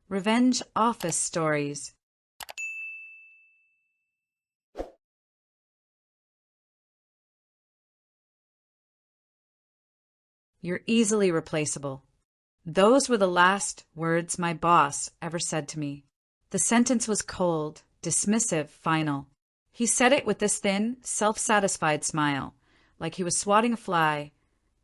Revenge office stories. You're easily replaceable. Those were the last words my boss ever said to me. The sentence was cold, dismissive, final. He said it with this thin, self-satisfied smile, like he was swatting a fly,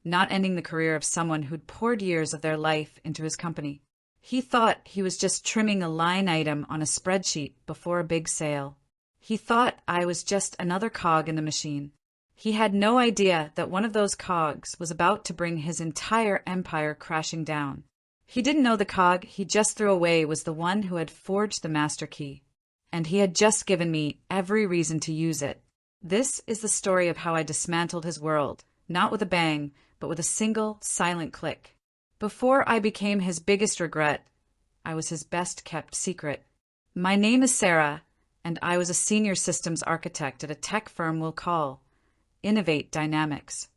not ending the career of someone who'd poured years of their life into his company. He thought he was just trimming a line item on a spreadsheet before a big sale. He thought I was just another cog in the machine. He had no idea that one of those cogs was about to bring his entire empire crashing down. He didn't know the cog he just threw away was the one who had forged the master key, and he had just given me every reason to use it. This is the story of how I dismantled his world, not with a bang, but with a single, silent click. Before I became his biggest regret, I was his best-kept secret. My name is Sarah, and I was a senior systems architect at a tech firm we'll call Innovate Dynamics.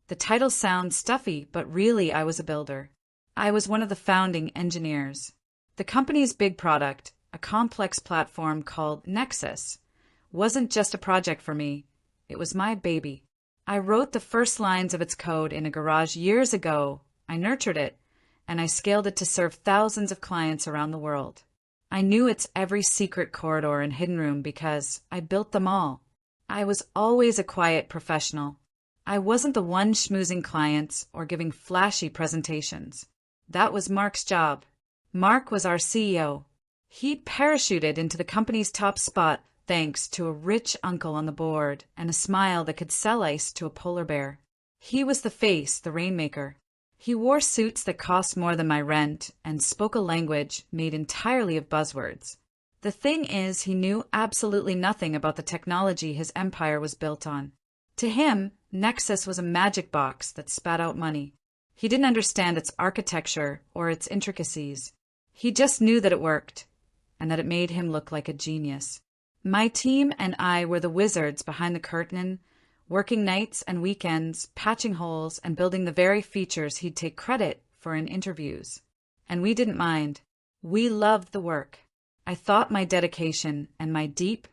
The title sounds stuffy, but really I was a builder. I was one of the founding engineers. The company's big product, a complex platform called Nexus, wasn't just a project for me. It was my baby. I wrote the first lines of its code in a garage years ago. I nurtured it, and I scaled it to serve thousands of clients around the world. I knew its every secret corridor and hidden room because I built them all. I was always a quiet professional. I wasn't the one schmoozing clients or giving flashy presentations. That was Mark's job. Mark was our CEO. He'd parachuted into the company's top spot thanks to a rich uncle on the board and a smile that could sell ice to a polar bear. He was the face, the rainmaker. He wore suits that cost more than my rent and spoke a language made entirely of buzzwords. The thing is, he knew absolutely nothing about the technology his empire was built on. To him, Nexus was a magic box that spat out money. He didn't understand its architecture or its intricacies. He just knew that it worked, and that it made him look like a genius. My team and I were the wizards behind the curtain, working nights and weekends, patching holes, and building the very features he'd take credit for in interviews. And we didn't mind. We loved the work. I thought my dedication and my deep,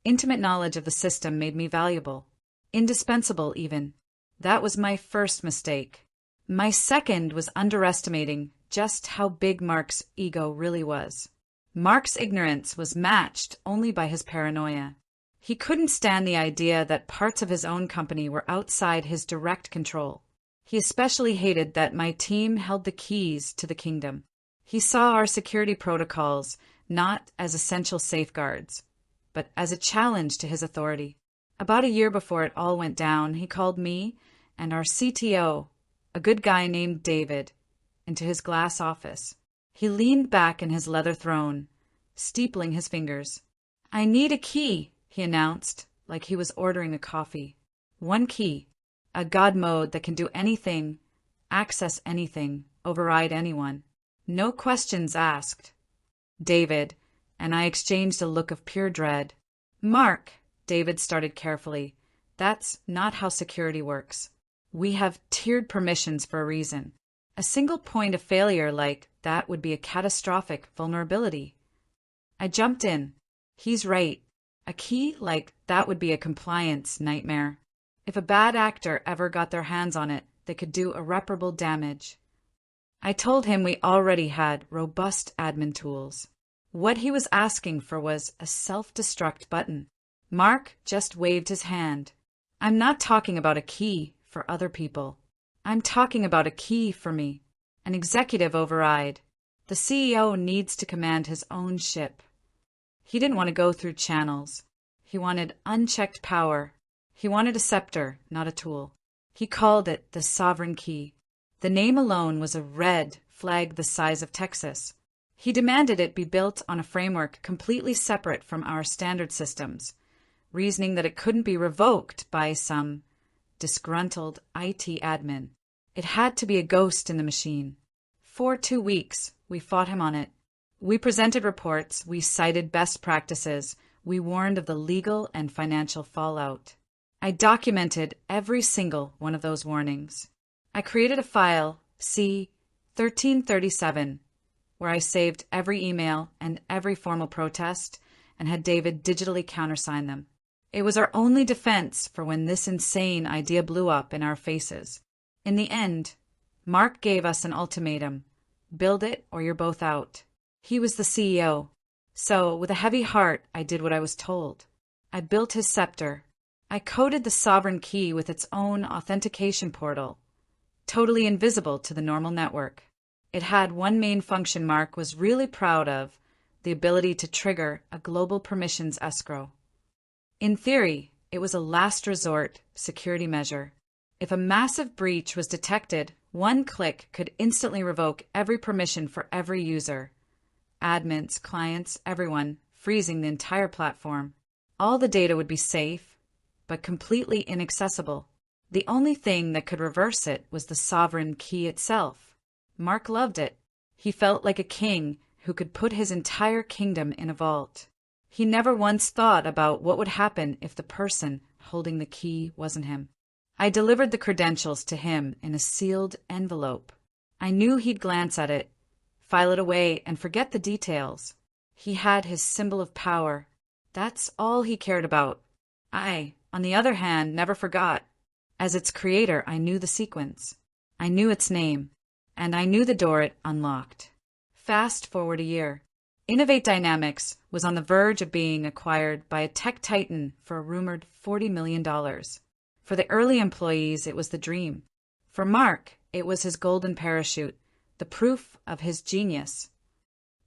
intimate knowledge of the system made me valuable. Indispensable, even. That was my first mistake. My second was underestimating just how big Mark's ego really was. Mark's ignorance was matched only by his paranoia. He couldn't stand the idea that parts of his own company were outside his direct control. He especially hated that my team held the keys to the kingdom. He saw our security protocols not as essential safeguards, but as a challenge to his authority. About a year before it all went down, he called me and our CTO, a good guy named David, into his glass office. He leaned back in his leather throne, steepling his fingers. "I need a key," he announced, like he was ordering a coffee. "One key. A god mode that can do anything, access anything, override anyone. No questions asked." David and I exchanged a look of pure dread. "Mark," David started carefully, "that's not how security works. We have tiered permissions for a reason. A single point of failure like that would be a catastrophic vulnerability." I jumped in. "He's right. A key like that would be a compliance nightmare. If a bad actor ever got their hands on it, they could do irreparable damage." I told him we already had robust admin tools. What he was asking for was a self-destruct button. Mark just waved his hand. "I'm not talking about a key for other people. I'm talking about a key for me. An executive override. The CEO needs to command his own ship." He didn't want to go through channels. He wanted unchecked power. He wanted a scepter, not a tool. He called it the sovereign key. The name alone was a red flag the size of Texas. He demanded it be built on a framework completely separate from our standard systems, reasoning that it couldn't be revoked by some disgruntled IT admin. It had to be a ghost in the machine. For 2 weeks, we fought him on it. We presented reports, we cited best practices, we warned of the legal and financial fallout. I documented every single one of those warnings. I created a file, C-1337, where I saved every email and every formal protest and had David digitally countersign them. It was our only defense for when this insane idea blew up in our faces. In the end, Mark gave us an ultimatum: build it or you're both out. He was the CEO. So, with a heavy heart, I did what I was told. I built his scepter. I coded the sovereign key with its own authentication portal, totally invisible to the normal network. It had one main function Mark was really proud of: the ability to trigger a global permissions escrow. In theory, it was a last resort security measure. If a massive breach was detected, one click could instantly revoke every permission for every user. Admins, clients, everyone, freezing the entire platform. All the data would be safe, but completely inaccessible. The only thing that could reverse it was the sovereign key itself. Mark loved it. He felt like a king who could put his entire kingdom in a vault. He never once thought about what would happen if the person holding the key wasn't him. I delivered the credentials to him in a sealed envelope. I knew he'd glance at it, file it away, and forget the details. He had his symbol of power. That's all he cared about. I, on the other hand, never forgot. As its creator, I knew the sequence. I knew its name. And I knew the door it unlocked. Fast forward a year. Innovate Dynamics was on the verge of being acquired by a tech titan for a rumored $40 million. For the early employees, it was the dream. For Mark, it was his golden parachute, the proof of his genius.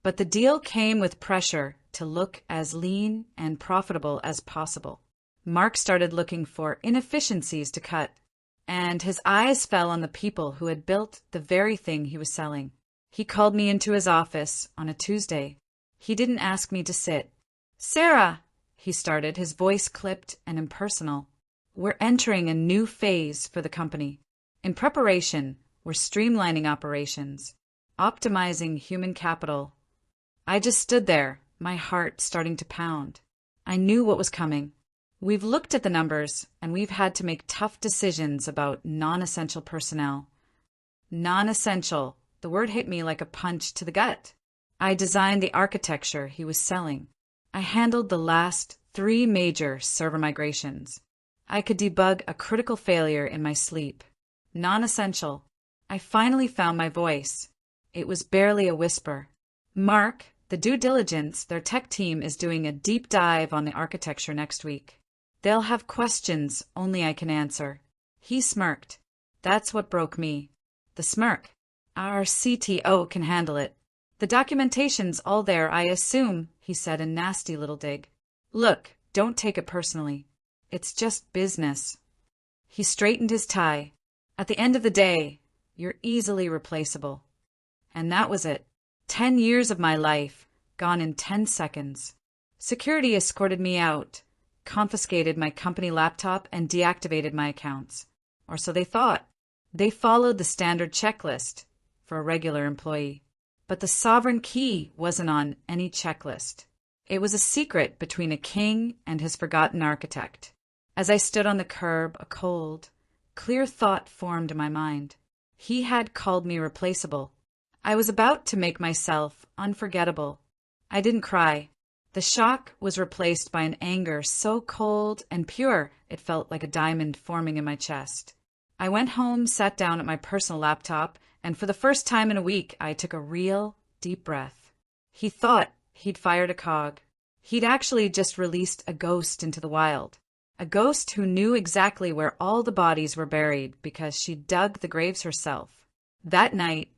But the deal came with pressure to look as lean and profitable as possible. Mark started looking for inefficiencies to cut, and his eyes fell on the people who had built the very thing he was selling. He called me into his office on a Tuesday. He didn't ask me to sit. "Sarah," he started, his voice clipped and impersonal. "We're entering a new phase for the company. In preparation, we're streamlining operations, optimizing human capital." I just stood there, my heart starting to pound. I knew what was coming. We've looked at the numbers, and we've had to make tough decisions about non-essential personnel. Non-essential. The word hit me like a punch to the gut. I designed the architecture he was selling. I handled the last 3 major server migrations. I could debug a critical failure in my sleep. Non-essential. I finally found my voice. It was barely a whisper. Mark, the due-diligence, their tech team is doing a deep dive on the architecture next week. They'll have questions only I can answer. He smirked. That's what broke me. The smirk. Our CTO can handle it. The documentation's all there, I assume, he said, a nasty little dig. Look, don't take it personally. It's just business. He straightened his tie. At the end of the day, you're easily replaceable. And that was it. 10 years of my life, gone in 10 seconds. Security escorted me out, confiscated my company laptop, and deactivated my accounts. Or so they thought. They followed the standard checklist for a regular employee. But the sovereign key wasn't on any checklist. It was a secret between a king and his forgotten architect. As I stood on the curb, a cold, clear thought formed in my mind. He had called me replaceable. I was about to make myself unforgettable. I didn't cry. The shock was replaced by an anger so cold and pure it felt like a diamond forming in my chest. I went home, sat down at my personal laptop, and for the first time in a week, I took a real, deep breath. He thought he'd fired a cog. He'd actually just released a ghost into the wild. A ghost who knew exactly where all the bodies were buried because she dug the graves herself. That night,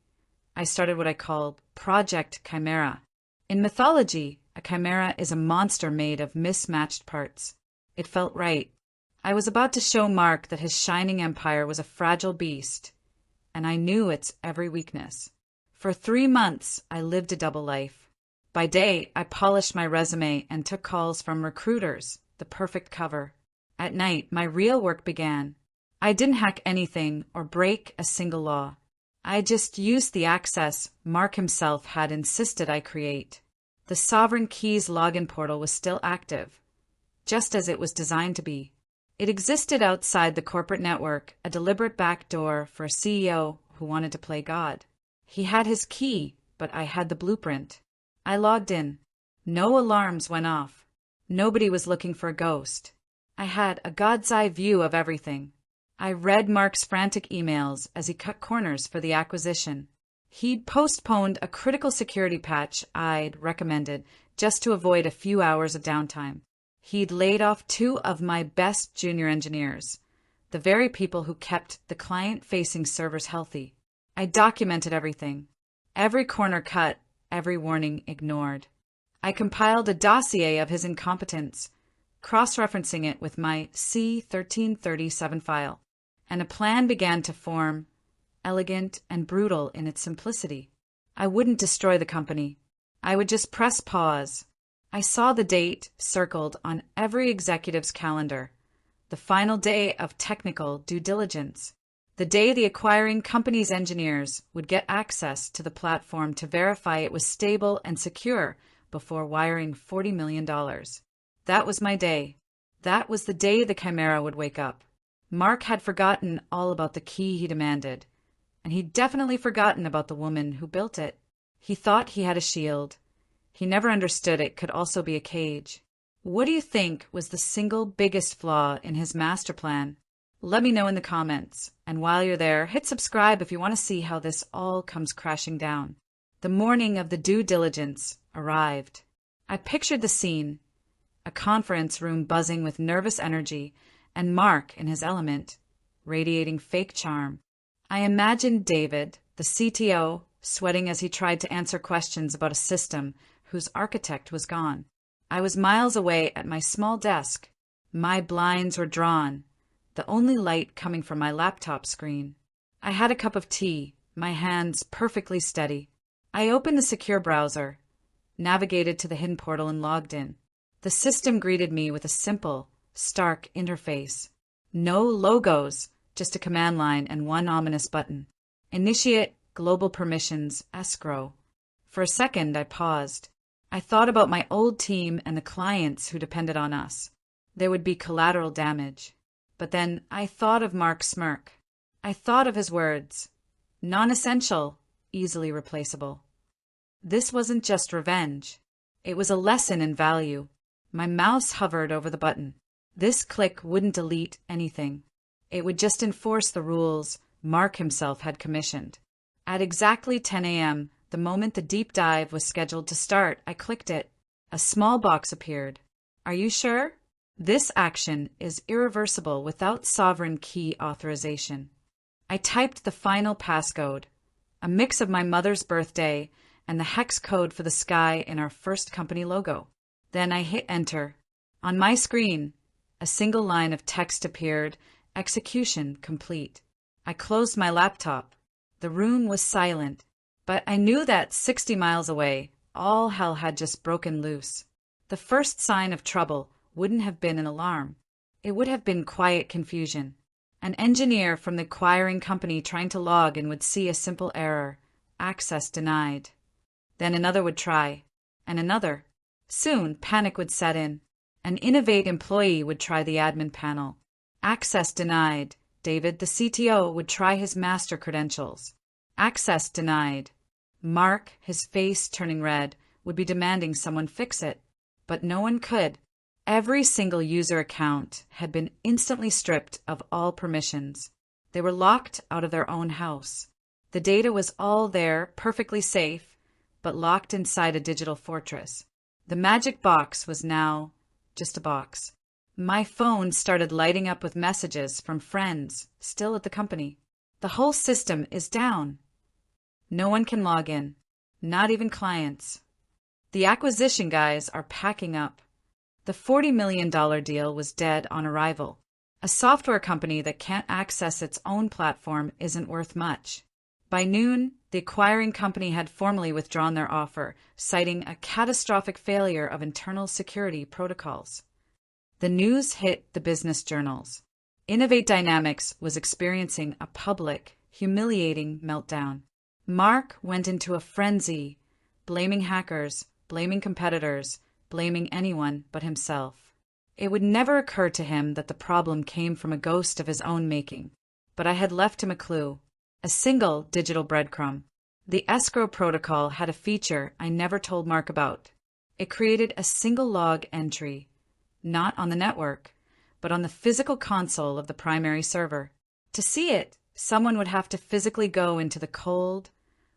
I started what I called Project Chimera. In mythology, a chimera is a monster made of mismatched parts. It felt right. I was about to show Mark that his shining empire was a fragile beast, and I knew its every weakness. For 3 months, I lived a double life. By day, I polished my resume and took calls from recruiters, the perfect cover. At night, my real work began. I didn't hack anything or break a single law. I just used the access Mark himself had insisted I create. The Sovereign Keys login portal was still active, just as it was designed to be. It existed outside the corporate network, a deliberate backdoor for a CEO who wanted to play God. He had his key, but I had the blueprint. I logged in. No alarms went off. Nobody was looking for a ghost. I had a god's eye view of everything. I read Mark's frantic emails as he cut corners for the acquisition. He'd postponed a critical security patch I'd recommended just to avoid a few hours of downtime. He'd laid off 2 of my best junior engineers, the very people who kept the client-facing servers healthy. I documented everything. Every corner cut, every warning ignored. I compiled a dossier of his incompetence, cross-referencing it with my C-1337 file, and a plan began to form, elegant and brutal in its simplicity. I wouldn't destroy the company. I would just press pause. I saw the date circled on every executive's calendar, the final day of technical due diligence, the day the acquiring company's engineers would get access to the platform to verify it was stable and secure before wiring $40 million. That was my day. That was the day the Chimera would wake up. Mark had forgotten all about the key he demanded, and he'd definitely forgotten about the woman who built it. He thought he had a shield. He never understood it could also be a cage. What do you think was the single biggest flaw in his master plan? Let me know in the comments, and while you're there, hit subscribe if you want to see how this all comes crashing down. The morning of the due diligence arrived. I pictured the scene, a conference room buzzing with nervous energy, and Mark in his element, radiating fake charm. I imagined David, the CTO, sweating as he tried to answer questions about a system whose architect was gone. I was miles away at my small desk. My blinds were drawn, the only light coming from my laptop screen. I had a cup of tea, my hands perfectly steady. I opened the secure browser, navigated to the hidden portal, and logged in. The system greeted me with a simple, stark interface. No logos, just a command line and one ominous button. Initiate Global Permissions Escrow. For a second, I paused. I thought about my old team and the clients who depended on us. There would be collateral damage. But then I thought of Mark's smirk. I thought of his words. Non-essential, easily replaceable. This wasn't just revenge. It was a lesson in value. My mouse hovered over the button. This click wouldn't delete anything. It would just enforce the rules Mark himself had commissioned. At exactly 10 a.m., the moment the deep dive was scheduled to start, I clicked it. A small box appeared. Are you sure? This action is irreversible without sovereign key authorization. I typed the final passcode, a mix of my mother's birthday and the hex code for the sky in our first company logo. Then I hit enter. On my screen, a single line of text appeared, execution complete. I closed my laptop. The room was silent, but I knew that 60 miles away, all hell had just broken loose. The first sign of trouble wouldn't have been an alarm. It would have been quiet confusion. An engineer from the acquiring company trying to log in would see a simple error, access denied. Then another would try, and another. Soon, panic would set in. An Innovate employee would try the admin panel. Access denied. David, the CTO, would try his master credentials. Access denied. Mark, his face turning red, would be demanding someone fix it. But no one could. Every single user account had been instantly stripped of all permissions. They were locked out of their own house. The data was all there, perfectly safe, but locked inside a digital fortress. The magic box was now just a box. My phone started lighting up with messages from friends still at the company. The whole system is down. No one can log in, not even clients. The acquisition guys are packing up. The $40 million deal was dead on arrival. A software company that can't access its own platform isn't worth much. By noon, the acquiring company had formally withdrawn their offer, citing a catastrophic failure of internal security protocols. The news hit the business journals. Innovate Dynamics was experiencing a public, humiliating meltdown. Mark went into a frenzy, blaming hackers, blaming competitors, blaming anyone but himself. It would never occur to him that the problem came from a ghost of his own making. But I had left him a clue, a single digital breadcrumb. The escrow protocol had a feature I never told Mark about. It created a single log entry, not on the network, but on the physical console of the primary server. To see it, someone would have to physically go into the cold,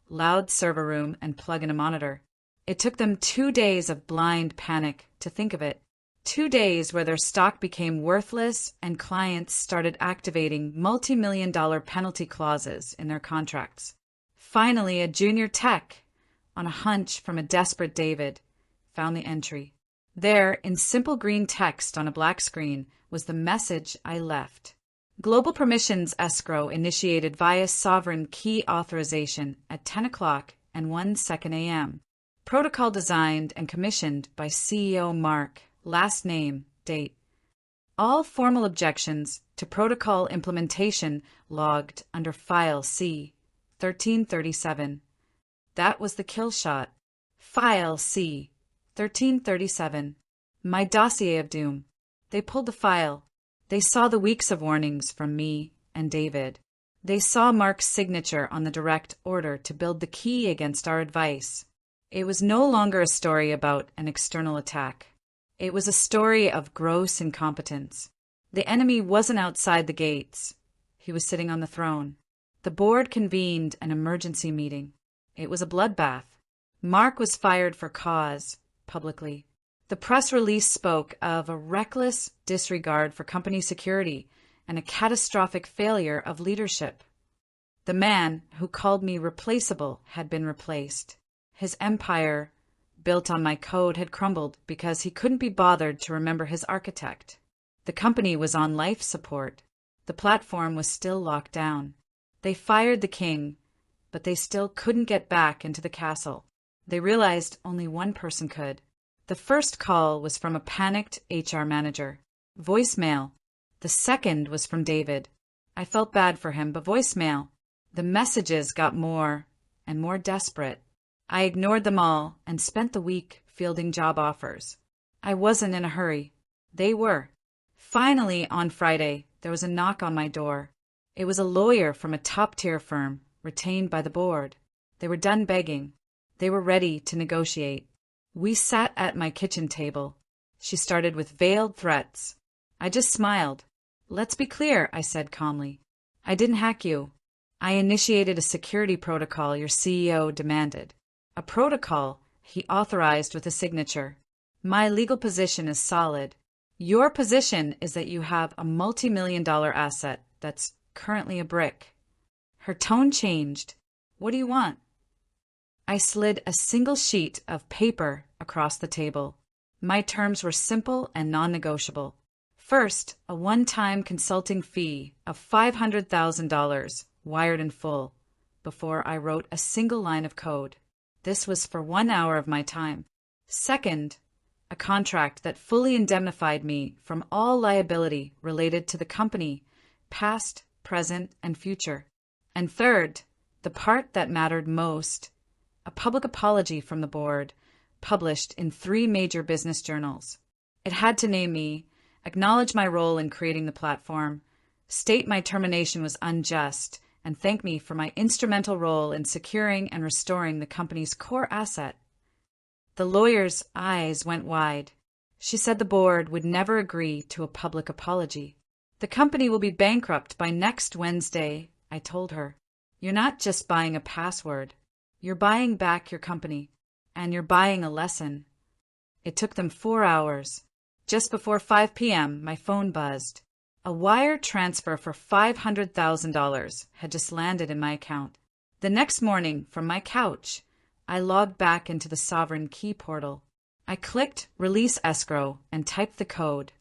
loud server room and plug in a monitor. It took them 2 days of blind panic to think of it. 2 days where their stock became worthless and clients started activating multi-million-dollar penalty clauses in their contracts. Finally, a junior tech, on a hunch from a desperate David, found the entry. There, in simple green text on a black screen, was the message I left. Global Permissions Escrow initiated via sovereign key authorization at 10 o'clock and 1 second a.m. Protocol designed and commissioned by CEO Mark, last name, date. All formal objections to protocol implementation logged under File C, 1337. That was the kill shot. File C, 1337. My dossier of doom. They pulled the file. They saw the weeks of warnings from me and David. They saw Mark's signature on the direct order to build the key against our advice. It was no longer a story about an external attack. It was a story of gross incompetence. The enemy wasn't outside the gates. He was sitting on the throne. The board convened an emergency meeting. It was a bloodbath. Mark was fired for cause, publicly. The press release spoke of a reckless disregard for company security and a catastrophic failure of leadership. The man who called me replaceable had been replaced. His empire, built on my code, had crumbled because he couldn't be bothered to remember his architect. The company was on life support. The platform was still locked down. They fired the king, but they still couldn't get back into the castle. They realized only one person could. The first call was from a panicked HR manager. Voicemail. The second was from David. I felt bad for him, but voicemail. The messages got more and more desperate. I ignored them all and spent the week fielding job offers. I wasn't in a hurry. They were. Finally, on Friday, there was a knock on my door. It was a lawyer from a top-tier firm, retained by the board. They were done begging. They were ready to negotiate. We sat at my kitchen table. She started with veiled threats. I just smiled. Let's be clear, I said calmly. I didn't hack you. I initiated a security protocol your CEO demanded. A protocol he authorized with a signature. My legal position is solid. Your position is that you have a multi-million-dollar asset that's currently a brick. Her tone changed. What do you want? I slid a single sheet of paper across the table. My terms were simple and non-negotiable. First, a one-time consulting fee of $500,000 wired in full before I wrote a single line of code. This was for 1 hour of my time. Second, a contract that fully indemnified me from all liability related to the company, past, present, and future. And third, the part that mattered most, a public apology from the board, published in 3 major business journals. It had to name me, acknowledge my role in creating the platform, state my termination was unjust, and thank me for my instrumental role in securing and restoring the company's core asset. The lawyer's eyes went wide. She said the board would never agree to a public apology. The company will be bankrupt by next Wednesday, I told her. You're not just buying a password. You're buying back your company. And you're buying a lesson. It took them 4 hours. Just before 5 p.m., my phone buzzed. A wire transfer for $500,000 had just landed in my account. The next morning, from my couch, I logged back into the Sovereign Key portal. I clicked Release Escrow and typed the code.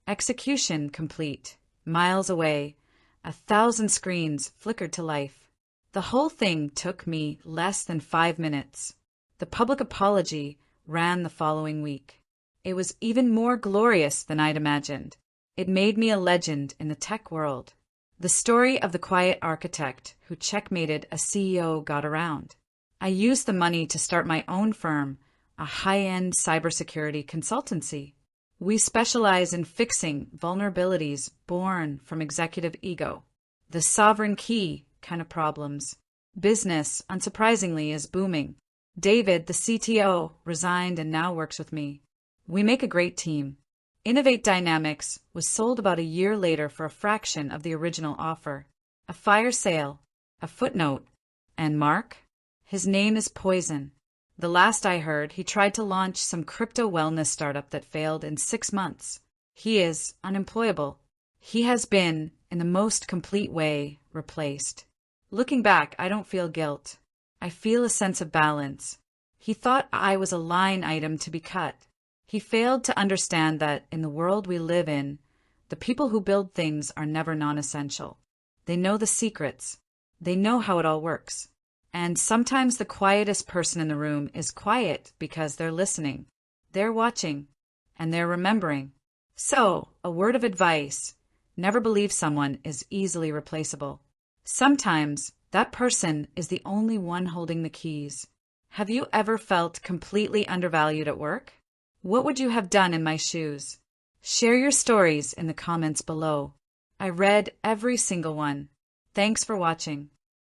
Execution complete. Miles away, 1,000 screens flickered to life. The whole thing took me less than 5 minutes. The public apology ran the following week. It was even more glorious than I'd imagined. It made me a legend in the tech world. The story of the quiet architect who checkmated a CEO got around. I used the money to start my own firm, a high-end cybersecurity consultancy. We specialize in fixing vulnerabilities born from executive ego, the sovereign key kind of problems. Business, unsurprisingly, is booming. David, the CTO, resigned and now works with me. We make a great team. Innovate Dynamics was sold about a year later for a fraction of the original offer. A fire sale, a footnote, and Mark? His name is poison. The last I heard, he tried to launch some crypto wellness startup that failed in 6 months. He is unemployable. He has been, in the most complete way, replaced. Looking back, I don't feel guilt. I feel a sense of balance. He thought I was a line item to be cut. He failed to understand that, in the world we live in, the people who build things are never non-essential. They know the secrets. They know how it all works. And sometimes the quietest person in the room is quiet because they're listening, they're watching, and they're remembering. So, a word of advice: never believe someone is easily replaceable. Sometimes that person is the only one holding the keys. Have you ever felt completely undervalued at work? What would you have done in my shoes? Share your stories in the comments below. I read every single one. Thanks for watching.